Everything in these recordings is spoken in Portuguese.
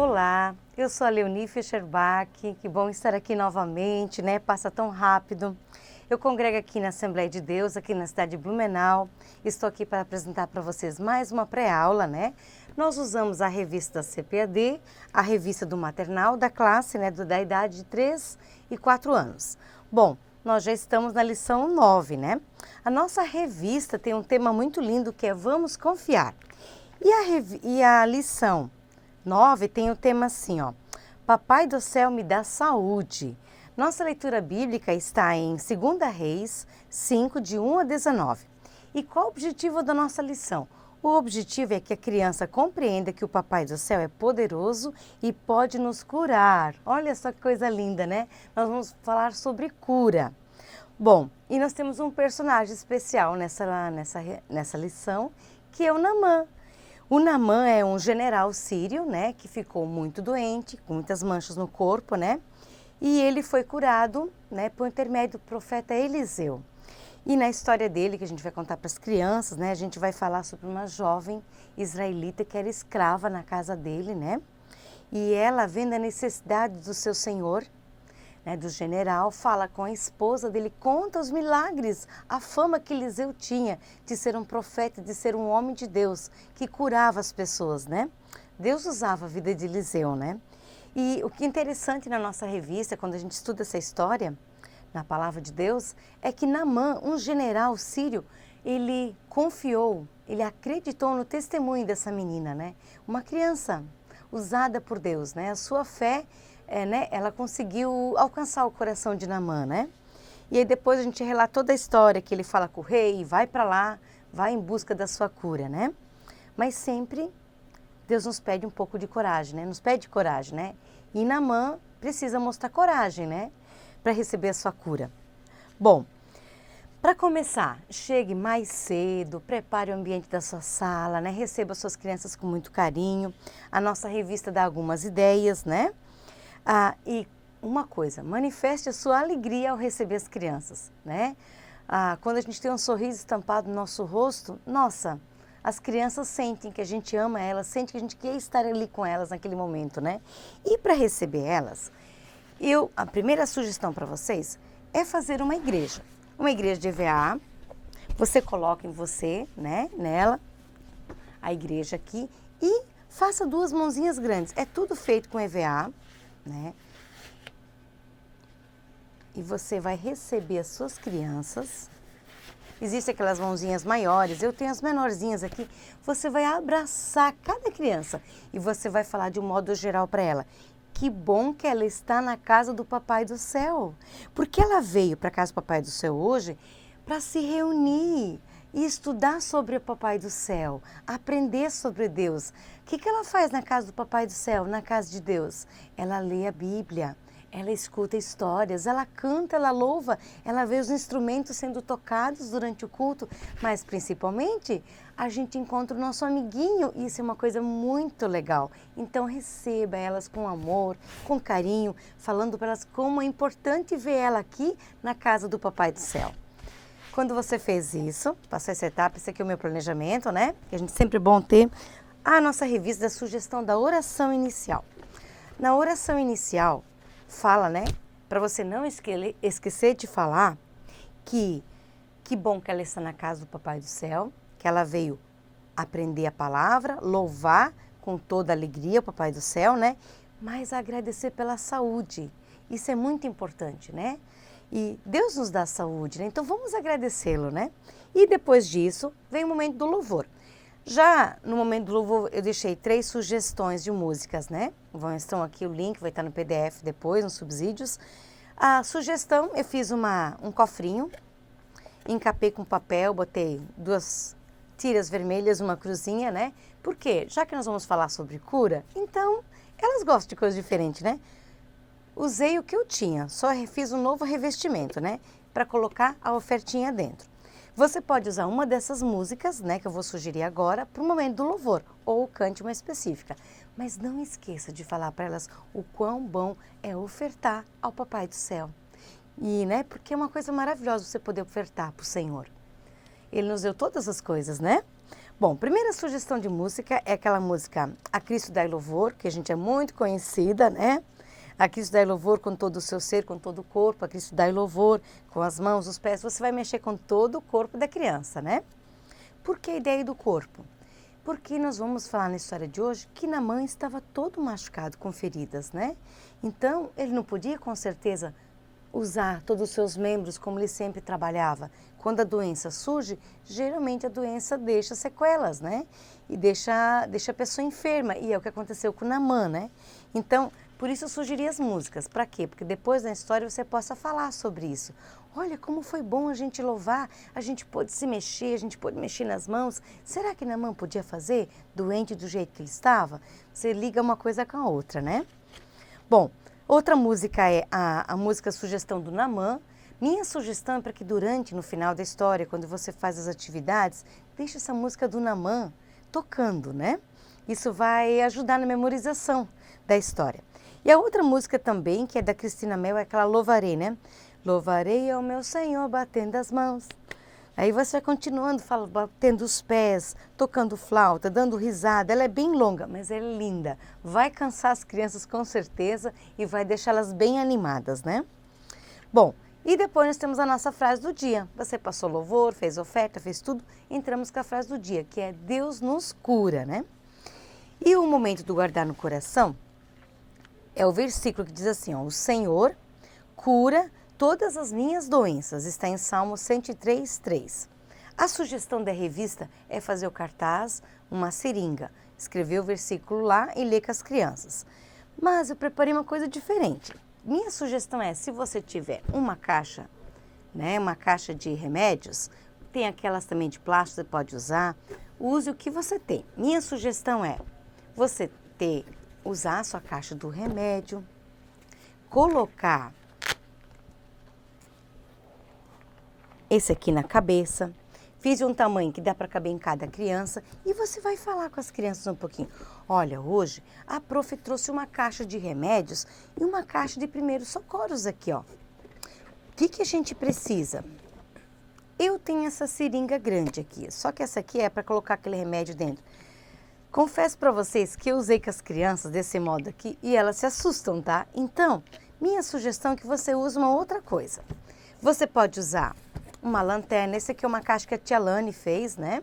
Olá, eu sou a Leonie Fischerbach, que bom estar aqui novamente, né? Passa tão rápido. Eu congrego aqui na Assembleia de Deus, aqui na cidade de Blumenau. Estou aqui para apresentar para vocês mais uma pré-aula, né? Nós usamos a revista da CPAD, a revista do maternal da classe, né? Da idade de 3 e 4 anos. Bom, nós já estamos na lição 9, né? A nossa revista tem um tema muito lindo que é Vamos Confiar. E a lição 9 tem o tema assim, ó, Papai do Céu me dá saúde. Nossa leitura bíblica está em 2 Reis 5, de 1 a 19. E qual o objetivo da nossa lição? O objetivo é que a criança compreenda que o Papai do Céu é poderoso e pode nos curar. Olha só que coisa linda, né? Nós vamos falar sobre cura. Bom, e nós temos um personagem especial nessa lição, que é o Naamã. O Naamã é um general sírio, né, que ficou muito doente, com muitas manchas no corpo, né, e ele foi curado, né, por intermédio do profeta Eliseu. E na história dele, que a gente vai contar para as crianças, né, a gente vai falar sobre uma jovem israelita que era escrava na casa dele, né, e ela, vendo a necessidade do seu senhor, né, do general, fala com a esposa dele, conta os milagres, a fama que Eliseu tinha de ser um profeta, de ser um homem de Deus, que curava as pessoas, né? Deus usava a vida de Eliseu, né? E o que é interessante na nossa revista, quando a gente estuda essa história, na palavra de Deus, é que Naamã, um general sírio, ele confiou, ele acreditou no testemunho dessa menina, né? Uma criança usada por Deus, né? A sua fé, né, ela conseguiu alcançar o coração de Naamã, né? E aí depois a gente relata toda a história que ele fala com o rei, vai para lá, vai em busca da sua cura, né? Mas sempre Deus nos pede um pouco de coragem, né? Nos pede coragem, né? E Naamã precisa mostrar coragem, né? Para receber a sua cura. Bom, para começar, chegue mais cedo, prepare o ambiente da sua sala, né? Receba suas crianças com muito carinho. A nossa revista dá algumas ideias, né? E uma coisa, manifeste a sua alegria ao receber as crianças, né? Quando a gente tem um sorriso estampado no nosso rosto, nossa, as crianças sentem que a gente ama elas, sentem que a gente quer estar ali com elas naquele momento, né? E para receber elas, a primeira sugestão para vocês é fazer uma igreja de EVA. Você coloca em você, né, nela, a igreja aqui e faça 2 mãozinhas grandes. É tudo feito com EVA. Né? E você vai receber as suas crianças. Existem aquelas mãozinhas maiores, eu tenho as menorzinhas aqui. Você vai abraçar cada criança e você vai falar de um modo geral para ela. Que bom que ela está na casa do Papai do Céu. Porque ela veio para a casa do Papai do Céu hoje para se reunir e estudar sobre o Papai do Céu, aprender sobre Deus. O que ela faz na casa do Papai do Céu, na casa de Deus? Ela lê a Bíblia, ela escuta histórias, ela canta, ela louva, ela vê os instrumentos sendo tocados durante o culto, mas principalmente a gente encontra o nosso amiguinho e isso é uma coisa muito legal. Então receba elas com amor, com carinho, falando para elas como é importante ver ela aqui na casa do Papai do Céu. Quando você fez isso, passou essa etapa, esse aqui é o meu planejamento, né? Que a gente sempre é bom ter a nossa revista da sugestão da oração inicial. Na oração inicial, fala, né? Para você não esquecer de falar que bom que ela está na casa do Papai do Céu, que ela veio aprender a palavra, louvar com toda alegria o Papai do Céu, né? Mas agradecer pela saúde. Isso é muito importante, né? E Deus nos dá saúde, né? Então vamos agradecê-lo, né? E depois disso vem o momento do louvor. Já no momento do louvor eu deixei 3 sugestões de músicas, né? Estão aqui, o link vai estar no PDF depois, nos subsídios. A sugestão, eu fiz um cofrinho, encapei com papel, botei 2 tiras vermelhas, uma cruzinha, né? Por quê? Já que nós vamos falar sobre cura, então elas gostam de coisa diferente, né? Usei o que eu tinha, só fiz um novo revestimento, né? Para colocar a ofertinha dentro. Você pode usar uma dessas músicas, né? Que eu vou sugerir agora, para o momento do louvor, ou cante uma específica. Mas não esqueça de falar para elas o quão bom é ofertar ao Papai do Céu. E, né? Porque é uma coisa maravilhosa você poder ofertar para o Senhor. Ele nos deu todas as coisas, né? Bom, primeira sugestão de música é aquela música A Cristo Dai Louvor, que a gente é muito conhecida, né? A Cristo Dai Louvor com todo o seu ser, com todo o corpo. A Cristo Dai Louvor com as mãos, os pés. Você vai mexer com todo o corpo da criança, né? Por que a ideia do corpo? Porque nós vamos falar na história de hoje que Naamã estava todo machucado, com feridas, né? Então, ele não podia, com certeza, usar todos os seus membros como ele sempre trabalhava. Quando a doença surge, geralmente a doença deixa sequelas, né? E deixa a pessoa enferma, e é o que aconteceu com Naamã, né? Então, por isso eu sugeri as músicas. Para quê? Porque depois na história você possa falar sobre isso. Olha como foi bom a gente louvar, a gente pôde se mexer, a gente pôde mexer nas mãos. Será que Naamã podia fazer, doente do jeito que ele estava? Você liga uma coisa com a outra, né? Bom, outra música é a música Sugestão do Naamã. Minha sugestão é para que no final da história, quando você faz as atividades, deixe essa música do Naamã tocando, né? Isso vai ajudar na memorização da história. E a outra música também, que é da Cristina Mel, é aquela Louvarei, né? Louvarei ao meu Senhor batendo as mãos. Aí você vai continuando, batendo os pés, tocando flauta, dando risada. Ela é bem longa, mas é linda. Vai cansar as crianças com certeza e vai deixá-las bem animadas, né? Bom, e depois nós temos a nossa frase do dia. Você passou louvor, fez oferta, fez tudo. Entramos com a frase do dia, que é Deus nos cura, né? E o momento do guardar no coração é o versículo que diz assim, ó, o Senhor cura todas as minhas doenças, está em Salmo 103:3. A sugestão da revista é fazer o cartaz, uma seringa, escrever o versículo lá e ler com as crianças. Mas eu preparei uma coisa diferente. Minha sugestão é, se você tiver uma caixa, né, uma caixa de remédios, tem aquelas também de plástico, você pode usar, use o que você tem. Minha sugestão é você usar a sua caixa do remédio, colocar esse aqui na cabeça, fiz um tamanho que dá para caber em cada criança e você vai falar com as crianças um pouquinho. Olha, hoje a prof trouxe uma caixa de remédios e uma caixa de primeiros socorros aqui, ó. O que a gente precisa? Eu tenho essa seringa grande aqui, só que essa aqui é para colocar aquele remédio dentro. Confesso para vocês que eu usei com as crianças desse modo aqui e elas se assustam, tá? Então, minha sugestão é que você use uma outra coisa. Você pode usar uma lanterna, esse aqui é uma caixa que a tia Lani fez, né?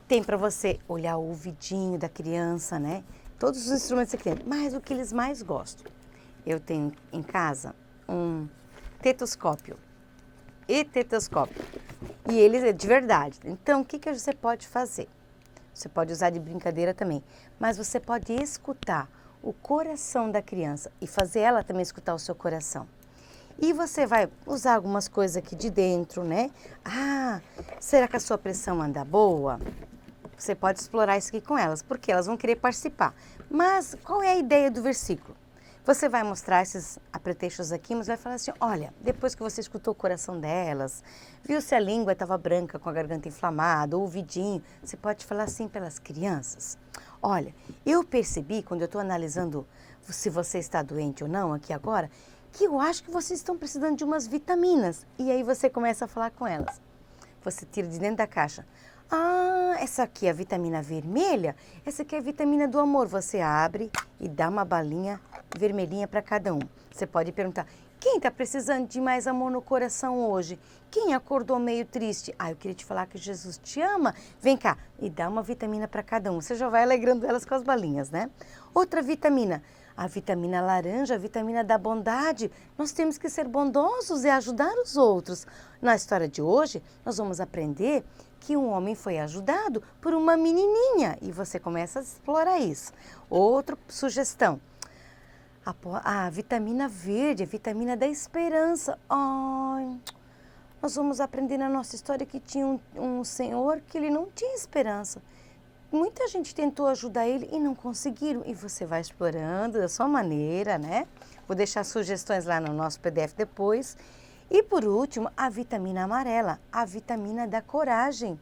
Tem para você olhar o ouvidinho da criança, né? Todos os instrumentos aqui dentro, mas o que eles mais gostam. Eu tenho em casa um tetoscópio e tetoscópio, e eles é de verdade. Então, o que você pode fazer? Você pode usar de brincadeira também, mas você pode escutar o coração da criança e fazer ela também escutar o seu coração. E você vai usar algumas coisas aqui de dentro, né? Ah, será que a sua pressão anda boa? Você pode explorar isso aqui com elas, porque elas vão querer participar. Mas qual é a ideia do versículo? Você vai mostrar esses apetrechos aqui, mas vai falar assim, olha, depois que você escutou o coração delas, viu se a língua estava branca com a garganta inflamada, ou o ouvidinho, você pode falar assim pelas crianças. Olha, eu percebi, quando eu estou analisando se você está doente ou não aqui agora, que eu acho que vocês estão precisando de umas vitaminas. E aí você começa a falar com elas. Você tira de dentro da caixa. Ah, essa aqui é a vitamina vermelha, essa aqui é a vitamina do amor. Você abre e dá uma balinha vermelhinha para cada um. Você pode perguntar, quem está precisando de mais amor no coração hoje? Quem acordou meio triste? Ah, eu queria te falar que Jesus te ama. Vem cá, e dá uma vitamina para cada um. Você já vai alegrando elas com as balinhas, né? Outra vitamina, a vitamina laranja, a vitamina da bondade. Nós temos que ser bondosos e ajudar os outros. Na história de hoje, nós vamos aprender que um homem foi ajudado por uma menininha e você começa a explorar isso. Outra sugestão, a vitamina verde, a vitamina da esperança. Ai, nós vamos aprender na nossa história que tinha um senhor que ele não tinha esperança. Muita gente tentou ajudar ele e não conseguiram. E você vai explorando da sua maneira, né? Vou deixar sugestões lá no nosso PDF depois. E por último, a vitamina amarela, a vitamina da coragem.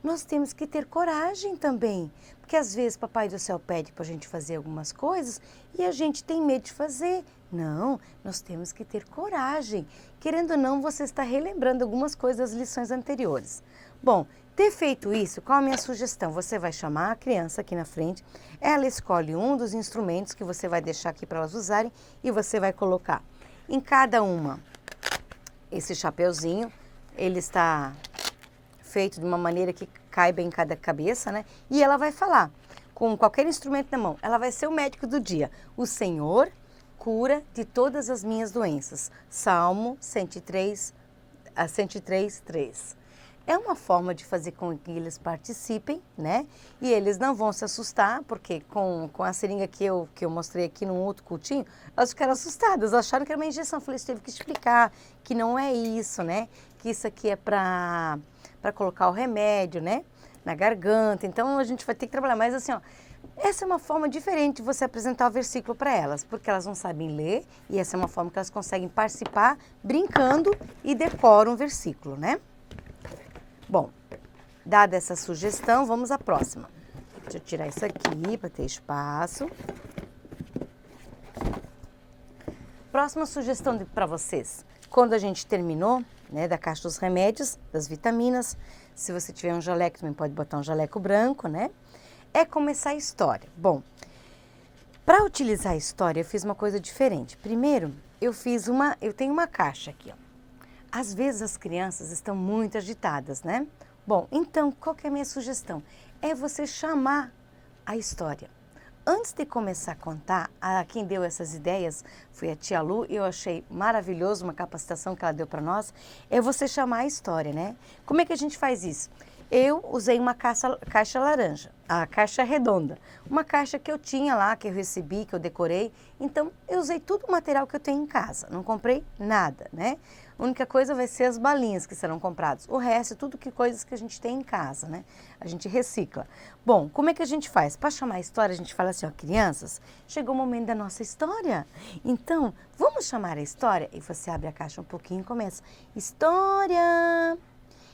Nós temos que ter coragem também, porque às vezes Papai do Céu pede para a gente fazer algumas coisas e a gente tem medo de fazer. Não, nós temos que ter coragem. Querendo ou não, você está relembrando algumas coisas das lições anteriores. Bom, ter feito isso, qual a minha sugestão? Você vai chamar a criança aqui na frente, ela escolhe um dos instrumentos que você vai deixar aqui para elas usarem e você vai colocar em cada uma esse chapeuzinho. Ele está feito de uma maneira que caiba em cada cabeça, né? E ela vai falar com qualquer instrumento na mão. Ela vai ser o médico do dia. O Senhor cura de todas as minhas doenças. Salmo 103, 3. É uma forma de fazer com que eles participem, né? E eles não vão se assustar, porque com a seringa que eu mostrei aqui num outro cultinho, elas ficaram assustadas, acharam que era uma injeção. Eu falei, você teve que explicar que não é isso, né? Que isso aqui é para colocar o remédio, né? Na garganta. Então a gente vai ter que trabalhar. Mas assim, ó, essa é uma forma diferente de você apresentar o versículo para elas, porque elas não sabem ler e essa é uma forma que elas conseguem participar brincando e decoram o versículo, né? Bom, dada essa sugestão, vamos à próxima. Deixa eu tirar isso aqui para ter espaço. Próxima sugestão para vocês. Quando a gente terminou, né, da caixa dos remédios, das vitaminas, se você tiver um jaleco, também pode botar um jaleco branco, né? É começar a história. Bom, para utilizar a história, eu fiz uma coisa diferente. Primeiro, eu tenho uma caixa aqui, ó. Às vezes as crianças estão muito agitadas, né? Bom, então, qual que é a minha sugestão? É você chamar a história. Antes de começar a contar, quem deu essas ideias foi a tia Lu, e eu achei maravilhoso uma capacitação que ela deu para nós, é você chamar a história, né? Como é que a gente faz isso? Eu usei uma caixa laranja, a caixa redonda, uma caixa que eu tinha lá, que eu recebi, que eu decorei, então eu usei todo o material que eu tenho em casa, não comprei nada, né? A única coisa vai ser as balinhas que serão compradas, o resto é tudo coisas que a gente tem em casa, né? A gente recicla. Bom, como é que a gente faz? Para chamar a história, a gente fala assim, ó, crianças, chegou o momento da nossa história, então vamos chamar a história? E você abre a caixa um pouquinho e começa, história,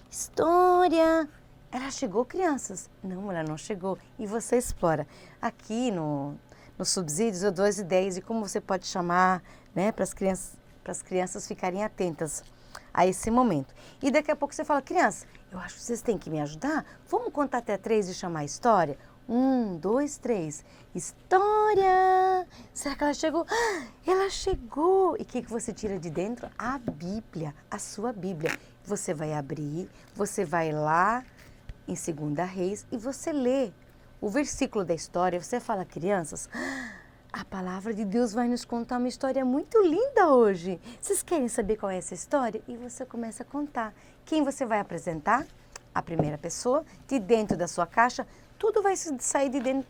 história. Ela chegou, crianças? Não, ela não chegou. E você explora. Aqui nos subsídios eu dou as ideias de como você pode chamar, né, para as crianças ficarem atentas a esse momento. E daqui a pouco você fala, criança, eu acho que vocês têm que me ajudar. Vamos contar até 3 e chamar a história? 1, 2, 3. História! Será que ela chegou? Ah, ela chegou! E o que você tira de dentro? A Bíblia, a sua Bíblia. Você vai abrir, você vai lá em 2 Reis e você lê o versículo da história. Você fala, crianças, a palavra de Deus vai nos contar uma história muito linda hoje. Vocês querem saber qual é essa história? E você começa a contar. Quem você vai apresentar? A primeira pessoa, de dentro da sua caixa. Tudo vai sair de dentro,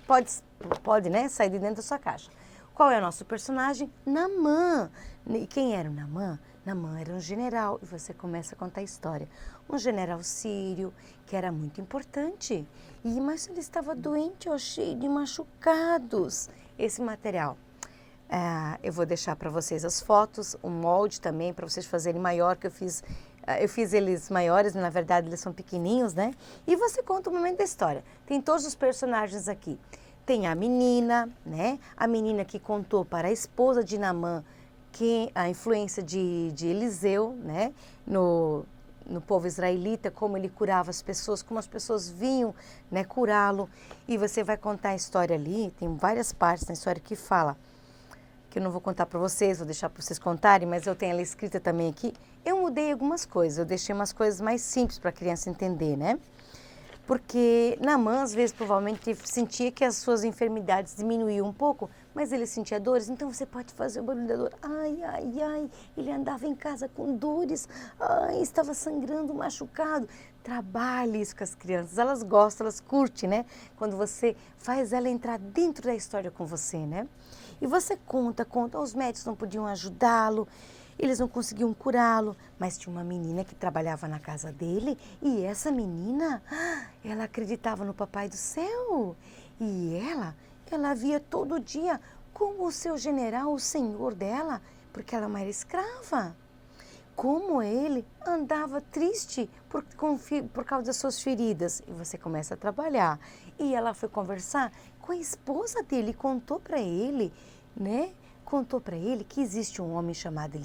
pode, né, sair de dentro da sua caixa. Qual é o nosso personagem? Naamã. E quem era o Naamã? Naamã era um general e você começa a contar a história. Um general sírio que era muito importante. Mas ele estava doente, ó, cheio de machucados. Esse material, eu vou deixar para vocês as fotos, um molde também para vocês fazerem maior, que eu fiz eles maiores, na verdade eles são pequenininhos, né? E você conta o momento da história. Tem todos os personagens aqui. Tem a menina, né? A menina que contou para a esposa de Naamã que a influência de Eliseu, né? No povo israelita, como ele curava as pessoas, como as pessoas vinham, né, curá-lo. E você vai contar a história ali, tem várias partes na história que fala, que eu não vou contar para vocês, vou deixar para vocês contarem, mas eu tenho ela escrita também aqui. Eu mudei algumas coisas, eu deixei umas coisas mais simples para a criança entender, né? Porque Naamã, às vezes, provavelmente sentia que as suas enfermidades diminuíam um pouco, mas ele sentia dores, então você pode fazer o barulho da dor. Ai, ai, ai, ele andava em casa com dores, ai, estava sangrando, machucado. Trabalhe isso com as crianças, elas gostam, elas curtem, né? Quando você faz ela entrar dentro da história com você, né? E você conta, os médicos não podiam ajudá-lo, eles não conseguiam curá-lo, mas tinha uma menina que trabalhava na casa dele e essa menina, ela acreditava no Papai do Céu e ela via todo dia como o seu general, o senhor dela, porque ela era escrava, como ele andava triste por causa das suas feridas. E você começa a trabalhar. E ela foi conversar com a esposa dele, contou para ele, né? contou para ele que existe um homem chamado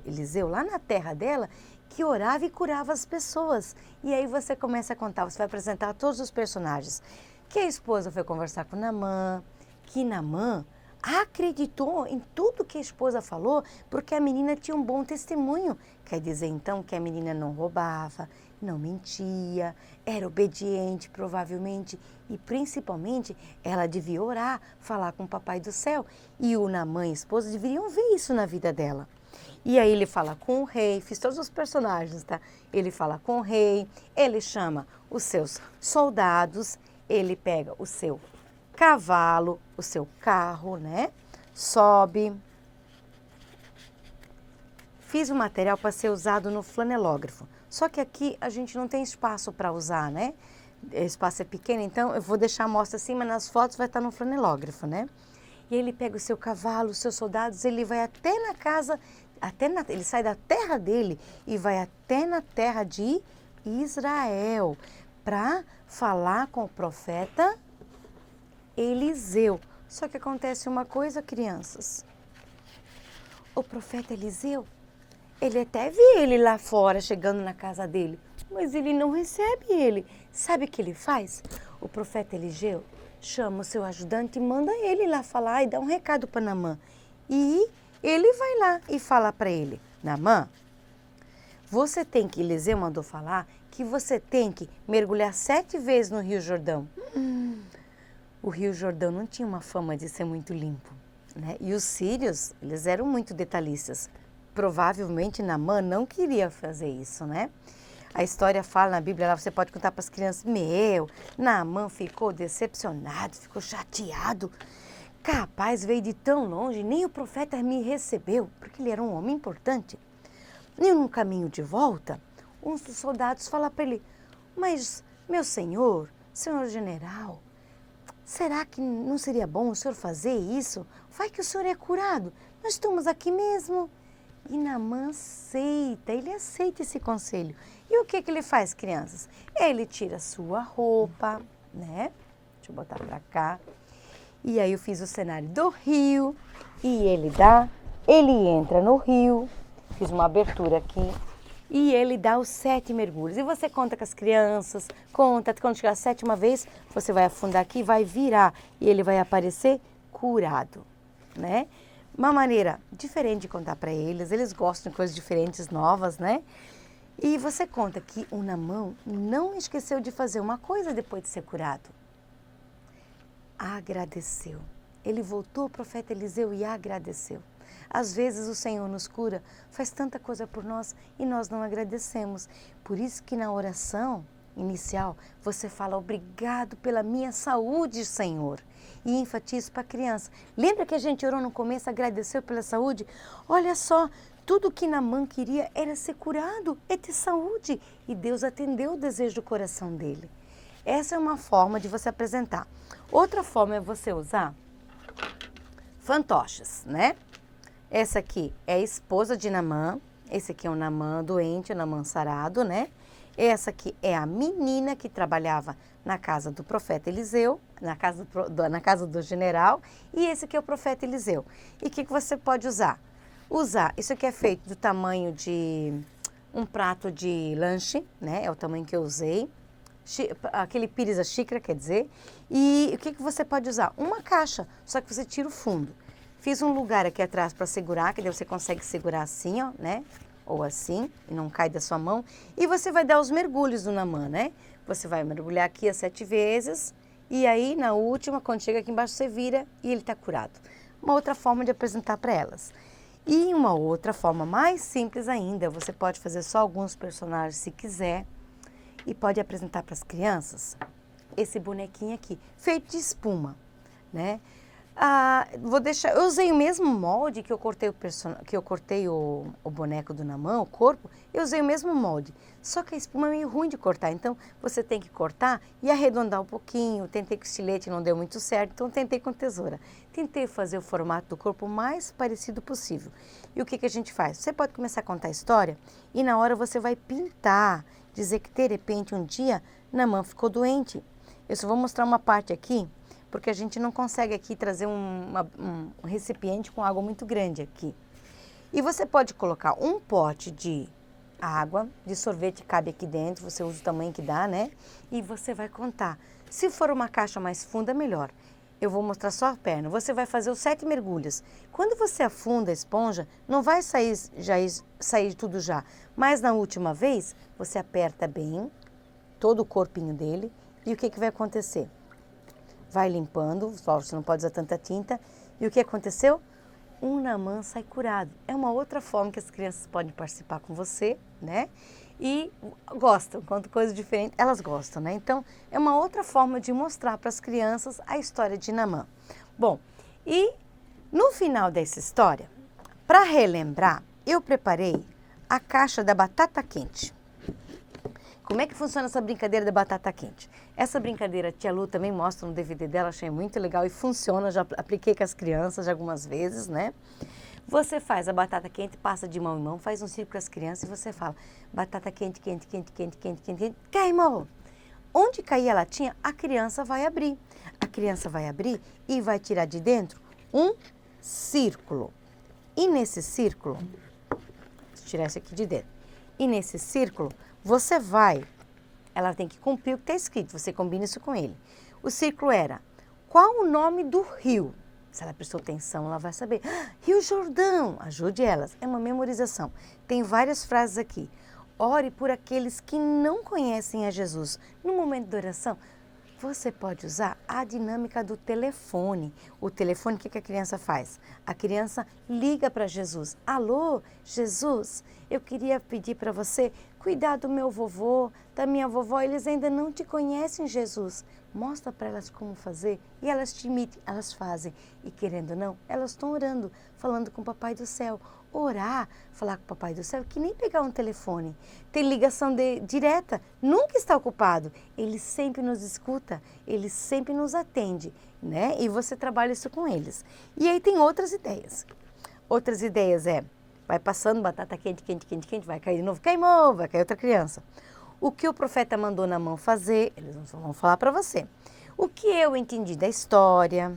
Eliseu lá na terra dela que orava e curava as pessoas. E aí você começa a contar, você vai apresentar todos os personagens. Que a esposa foi conversar com Naamã, que Naamã acreditou em tudo que a esposa falou, porque a menina tinha um bom testemunho. Quer dizer, então, que a menina não roubava, não mentia, era obediente, provavelmente, e principalmente, ela devia orar, falar com o papai do céu. E o Naamã e a esposa deveriam ver isso na vida dela. E aí ele fala com o rei, fiz todos os personagens, tá? Ele fala com o rei, ele chama os seus soldados, ele pega o seu cavalo, o seu carro, né? Sobe. Fiz o material para ser usado no flanelógrafo. Só que aqui a gente não tem espaço para usar, né? O espaço é pequeno, então eu vou deixar a amostra assim, mas nas fotos vai estar no flanelógrafo, né? E ele pega o seu cavalo, os seus soldados, ele vai até na casa, ele sai da terra dele e vai até na terra de Israel para falar com o profeta Eliseu. Só que acontece uma coisa, crianças. O profeta Eliseu, ele até vê ele lá fora, chegando na casa dele, mas ele não recebe ele. Sabe o que ele faz? O profeta Eliseu chama o seu ajudante e manda ele lá falar e dá um recado para Naamã. E ele vai lá e fala para ele, Naamã, Eliseu mandou falar que você tem que mergulhar 7 vezes no Rio Jordão. O Rio Jordão não tinha uma fama de ser muito limpo, né? E os sírios, eles eram muito detalhistas. Provavelmente Naamã não queria fazer isso, né? A história fala na Bíblia, lá você pode contar para as crianças, Naamã ficou decepcionado, ficou chateado. Capaz, veio de tão longe, nem o profeta me recebeu, porque ele era um homem importante. E no caminho de volta, um dos soldados fala para ele, mas, meu senhor general, será que não seria bom o senhor fazer isso? Vai que o senhor é curado, nós estamos aqui mesmo. E Naamã aceita, ele aceita esse conselho. E o que ele faz, crianças? Ele tira a sua roupa, né? Deixa eu botar pra cá. E aí eu fiz o cenário do rio e ele entra no rio, fiz uma abertura aqui e ele dá os 7 mergulhos. E você conta com as crianças, conta, quando chegar a 7ª vez, você vai afundar aqui, vai virar e ele vai aparecer curado, né? Uma maneira diferente de contar para eles gostam de coisas diferentes, novas, né? E você conta que o Naamã não esqueceu de fazer uma coisa depois de ser curado. Agradeceu. Ele voltou ao profeta Eliseu e agradeceu. Às vezes o Senhor nos cura, faz tanta coisa por nós e nós não agradecemos. Por isso que na oração inicial você fala, obrigado pela minha saúde, Senhor. E enfatiza para a criança. Lembra que a gente orou no começo, agradeceu pela saúde? Olha só, tudo que Naamã queria era ser curado, é ter saúde. E Deus atendeu o desejo do coração dele. Essa é uma forma de você apresentar. Outra forma é você usar fantoches, né? Essa aqui é a esposa de Naamã. Esse aqui é o Naamã doente, o Naamã sarado, né? Essa aqui é a menina que trabalhava na casa do profeta Eliseu, na casa do general, e esse aqui é o profeta Eliseu. E o que você pode usar? Isso aqui é feito do tamanho de um prato de lanche, né? É o tamanho que eu usei. Aquele pires a xícara, quer dizer. E o que você pode usar? Uma caixa, só que você tira o fundo. Fiz um lugar aqui atrás para segurar, que daí você consegue segurar assim, ó, né? Ou assim, e não cai da sua mão. E você vai dar os mergulhos do Naamã, né? Você vai mergulhar aqui as 7 vezes, e aí na última, quando chega aqui embaixo, você vira e ele está curado. Uma outra forma de apresentar para elas. E uma outra forma mais simples ainda, você pode fazer só alguns personagens se quiser, e pode apresentar para as crianças esse bonequinho aqui, feito de espuma, né? Eu usei o mesmo molde que eu cortei o boneco do Naamã, o corpo, eu usei o mesmo molde. Só que a espuma é meio ruim de cortar, então você tem que cortar e arredondar um pouquinho. Tentei com estilete, não deu muito certo, então tentei com tesoura. Tentei fazer o formato do corpo o mais parecido possível. E o que a gente faz? Você pode começar a contar a história e na hora você vai pintar, dizer que de repente um dia Naamã ficou doente. Eu só vou mostrar uma parte aqui, porque a gente não consegue aqui trazer um recipiente com água muito grande aqui. E você pode colocar um pote de água, de sorvete, cabe aqui dentro, você usa o tamanho que dá, né? E você vai contar. Se for uma caixa mais funda, melhor. Eu vou mostrar só a perna. Você vai fazer os 7 mergulhos. Quando você afunda a esponja, não vai sair tudo já. Mas na última vez, você aperta bem todo o corpinho dele. E o que vai acontecer? Vai limpando, você não pode usar tanta tinta. E o que aconteceu? Um Naamã sai curado. É uma outra forma que as crianças podem participar com você, né? E gostam, quando coisa diferente, elas gostam, né? Então, é uma outra forma de mostrar para as crianças a história de Naamã. Bom, e no final dessa história, para relembrar, eu preparei a caixa da batata quente. Como é que funciona essa brincadeira da batata quente? Essa brincadeira a tia Lu também mostra no DVD dela, achei muito legal e funciona, já apliquei com as crianças algumas vezes, né? Você faz a batata quente, passa de mão em mão, faz um círculo com as crianças e você fala, batata quente, quente, quente, quente, quente, quente, quente, queimou! Onde cair a latinha, a criança vai abrir. A criança vai abrir e vai tirar de dentro um círculo. E nesse círculo, deixa eu tirar esse aqui de dentro. E nesse círculo, você vai, ela tem que cumprir o que está escrito, você combina isso com ele. O círculo era, qual o nome do rio? Se ela prestou atenção, ela vai saber. Rio Jordão, ajude elas, é uma memorização. Tem várias frases aqui. Ore por aqueles que não conhecem a Jesus. No momento da oração, você pode usar a dinâmica do telefone. O telefone, o que a criança faz? A criança liga para Jesus. Alô, Jesus, eu queria pedir para você cuidar do meu vovô, da minha vovó. Eles ainda não te conhecem, Jesus. Mostra para elas como fazer e elas te imitem, elas fazem. E querendo ou não, elas estão orando, falando com o Papai do Céu. Orar, falar com o Papai do Céu, que nem pegar um telefone. Tem ligação direta, nunca está ocupado. Ele sempre nos escuta, ele sempre nos atende, né? E você trabalha isso com eles. E aí tem outras ideias. Outras ideias vai passando batata quente, quente, quente, quente, vai cair de novo, queimou, vai cair outra criança. O que o profeta mandou Naamã fazer, eles vão falar para você. O que eu entendi da história,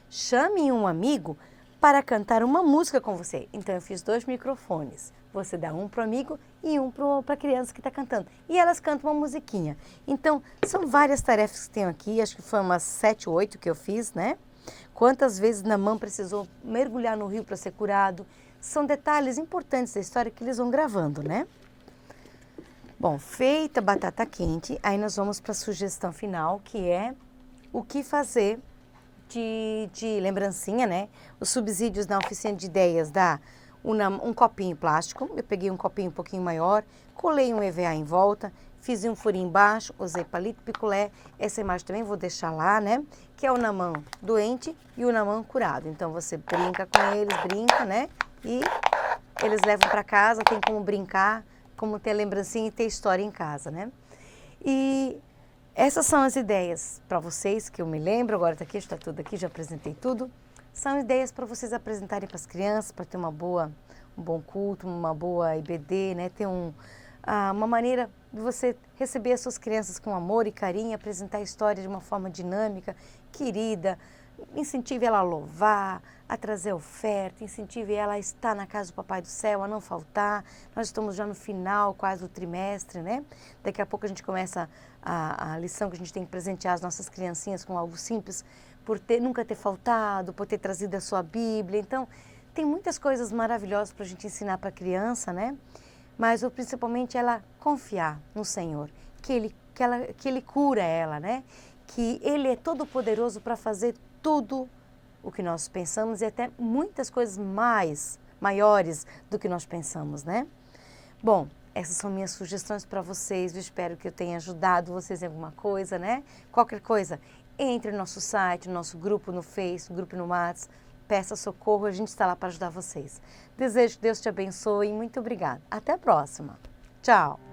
chame um amigo para cantar uma música com você. Então eu fiz 2 microfones. Você dá um para o amigo e um para a criança que está cantando. E elas cantam uma musiquinha. Então são várias tarefas que tenho aqui, acho que foi umas 7, 8 que eu fiz, né? Quantas vezes Naamã precisou mergulhar no rio para ser curado. São detalhes importantes da história que eles vão gravando, né? Bom, feita a batata quente, aí nós vamos para a sugestão final, que é o que fazer de lembrancinha, né? Os subsídios na oficina de ideias dá um copinho plástico. Eu peguei um copinho um pouquinho maior, colei um EVA em volta, fiz um furinho embaixo, usei palito picolé. Essa imagem também vou deixar lá, né? Que é o Naamã doente e o Naamã curado. Então você brinca com eles, brinca, né? E eles levam para casa, tem como brincar, como ter lembrancinha e ter história em casa, né? E essas são as ideias para vocês, que eu me lembro, agora está aqui, está tudo aqui, já apresentei tudo. São ideias para vocês apresentarem para as crianças, para ter um bom culto, uma boa IBD, né? Ter uma maneira de você receber as suas crianças com amor e carinho, apresentar a história de uma forma dinâmica, querida. Incentive ela a louvar, a trazer oferta, incentive ela a estar na casa do Papai do Céu, a não faltar. Nós estamos já no final quase do trimestre, né? Daqui a pouco a gente começa a lição que a gente tem que presentear as nossas criancinhas com algo simples, por nunca ter faltado, por ter trazido a sua Bíblia. Então, tem muitas coisas maravilhosas para a gente ensinar para a criança, né? Mas principalmente ela confiar no Senhor, que Ele cura ela, né? Que Ele é todo poderoso para fazer tudo o que nós pensamos e até muitas coisas maiores do que nós pensamos, né? Bom, essas são minhas sugestões para vocês. Eu espero que eu tenha ajudado vocês em alguma coisa, né? Qualquer coisa, entre no nosso site, no nosso grupo no Face, grupo no Whats, peça socorro, a gente está lá para ajudar vocês. Desejo que Deus te abençoe e muito obrigada. Até a próxima. Tchau!